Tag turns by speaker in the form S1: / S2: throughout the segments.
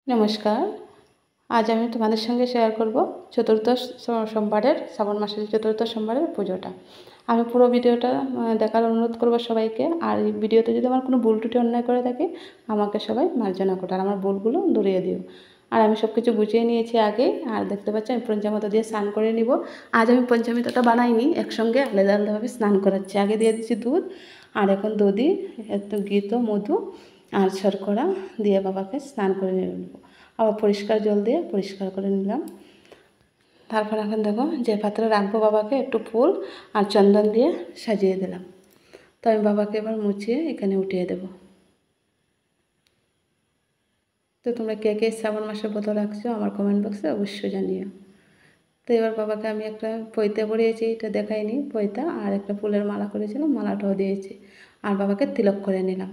S1: নমস্কার। আজ আমি তোমাদের সঙ্গে শেয়ার করব চতুর্থ সোমবারের শ্রাবণ মাসের চতুর্থ সোমবারের পুজোটা। আমি পুরো ভিডিওটা দেখার অনুরোধ করব সবাইকে। আর এই ভিডিওতে যদি আমার কোনো ভুল ত্রুটি অন্যায় করে থাকি আমাকে সবাই মার্জনা করো, আর আমার ভুলগুলো ধরিয়ে দিও। আর আমি সব কিছু গুছিয়ে নিয়েছি আগে। আর দেখতে পাচ্ছি আমি পঞ্চামৃত দিয়ে স্নান করে নিব। আজ আমি পঞ্চামৃতটা বানাইনি, একসঙ্গে আলাদা আলাদাভাবে স্নান করাচ্ছি। আগে দিয়ে দিচ্ছি দুধ, আর এখন দধি, একটু ঘি, মধু আর শর্করা দিয়ে বাবাকে স্নান করে নেব। আবার পরিষ্কার জল দিয়ে পরিষ্কার করে নিলাম। তারপর এখন দেখো যে পাত্রে রাখবো বাবাকে একটু ফুল আর চন্দন দিয়ে সাজিয়ে দিলাম। তো আমি বাবাকে এবার মুছিয়ে এখানে উঠিয়ে দেব। তো তোমরা কে কে শ্রাবণ মাসে ব্রত রাখছো আমার কমেন্ট বক্সে অবশ্যই জানিও। তো এবার বাবাকে আমি একটা পৈতে পরিয়েছি, এটা দেখাইনি, পৈতা আর একটা ফুলের মালা করেছিলাম, মালাটাও দিয়েছি। আর বাবাকে তিলক করে নিলাম।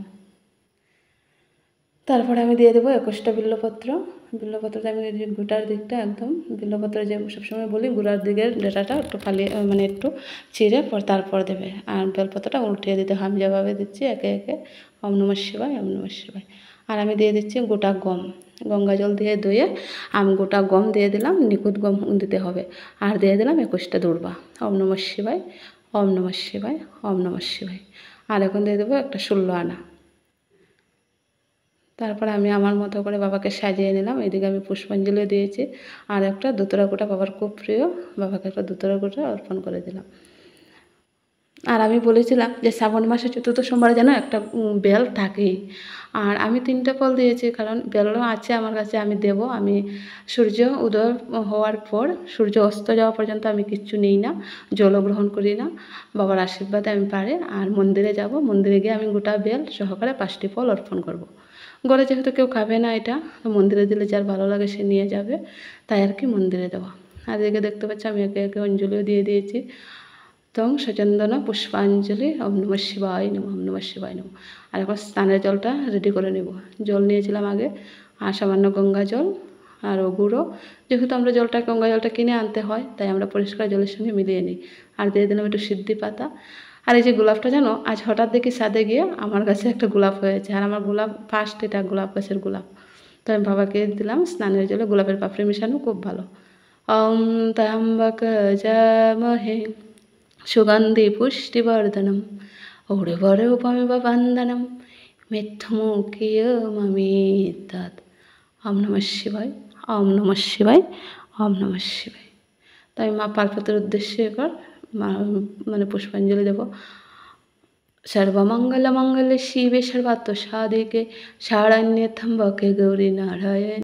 S1: তারপরে আমি দিয়ে দেবো 21টা বিল্লপত্র। বিল্লপত্রটা আমি গোটার দিকটা একদম বিল্লপত্র যে সবসময় বলি গোড়ার দিকের ডেটাটা একটু ফালিয়ে একটু চিড়ে তারপর দেবে। আর বেলপত্রটা উল্টিয়ে দিতে হয়। আমি যেভাবে দিচ্ছি একে একে ওম নমঃ শিবায়, ওম নমঃ শিবায়। আর আমি দিয়ে দিচ্ছি গোটা গম, গঙ্গা জল দিয়ে ধুয়ে আমি গোটা গম দিয়ে দিলাম, নিখুঁত গম দিতে হবে। আর দিয়ে দিলাম 21টা দুর্বা। ওম নমঃ শিবায়, ওম নমঃ শিবায়, ওম নমঃ শিবায়। আর এখন দিয়ে দেবো একটা 16 আনা। তারপর আমি আমার মতো করে বাবাকে সাজিয়ে নিলাম। এদিকে আমি পুষ্পাঞ্জলি দিয়েছি, আর একটা ধুতরা কোটা বাবার খুব প্রিয়, বাবাকে একটা ধুতরা কোটা অর্পণ করে দিলাম। আর আমি বলেছিলাম যে শ্রাবণ মাসে চতুর্থ সোমবারে যেন একটা বেল থাকেই। আর আমি 3টা ফল দিয়েছি, কারণ বেলও আছে আমার কাছে, আমি দেব। আমি সূর্য উদয় হওয়ার পর সূর্য অস্ত যাওয়া পর্যন্ত আমি কিচ্ছু নিই না, জলও গ্রহণ করি না। বাবার আশীর্বাদে আমি পারে। আর মন্দিরে যাব, মন্দিরে গিয়ে আমি গোটা বেল সহকারে 5টি ফল অর্পণ করব। ঘরে যেহেতু কেউ খাবে না এটা, তো মন্দিরে দিলে যার ভালো লাগে সে নিয়ে যাবে, তাই আর কি মন্দিরে দেওয়া। আর এদিকে দেখতে পাচ্ছি আমি একে একে অঞ্জলিও দিয়ে দিয়েছি। তং সচন্দন পুষ্পাঞ্জলি ওম নমঃ শিবায় নমঃ, ওম নমঃ শিবায় নমঃ। আর এখন স্নানের জলটা রেডি করে নেব। জল নিয়েছিলাম আগে, আর সামান্য গঙ্গা জল আর গুঁড়ো। যেহেতু আমরা গঙ্গা জলটা কিনে আনতে হয়, তাই আমরা পরিষ্কার জলের সঙ্গে মিলিয়ে নিই। আর দিয়ে দিলাম একটু সিদ্ধি পাতা। আর এই যে গোলাপটা জানো, আজ হঠাৎ দেখি ছাদে গিয়ে আমার কাছে একটা গোলাপ হয়েছে। আর আমার গোলাপ ফার্স্ট, এটা গোলাপ গাছের গোলাপ। তো আমি বাবাকে দিলাম স্নানের জলে গোলাপের পাপড়ি মেশানো, খুব ভালো। ওম ত্র্যম্বক যমহে সুগন্ধি পুষ্টিবর্ধনম উর্বরূপমিব বন্দনম মিথ্যমুখিয়মমিতৎ। ওম নমঃ শিবায়, ওম নমঃ শিবায়, ওম নমঃ শিবায়। তাই মা পার্বতীর উদ্দেশ্যে এবার পুষ্পাঞ্জলি দেব। সর্বমঙ্গলমঙ্গলে শিবে সর্বার্থসাধিকে শরণ্যে ত্র্যম্বকে গৌরী নারায়ণ।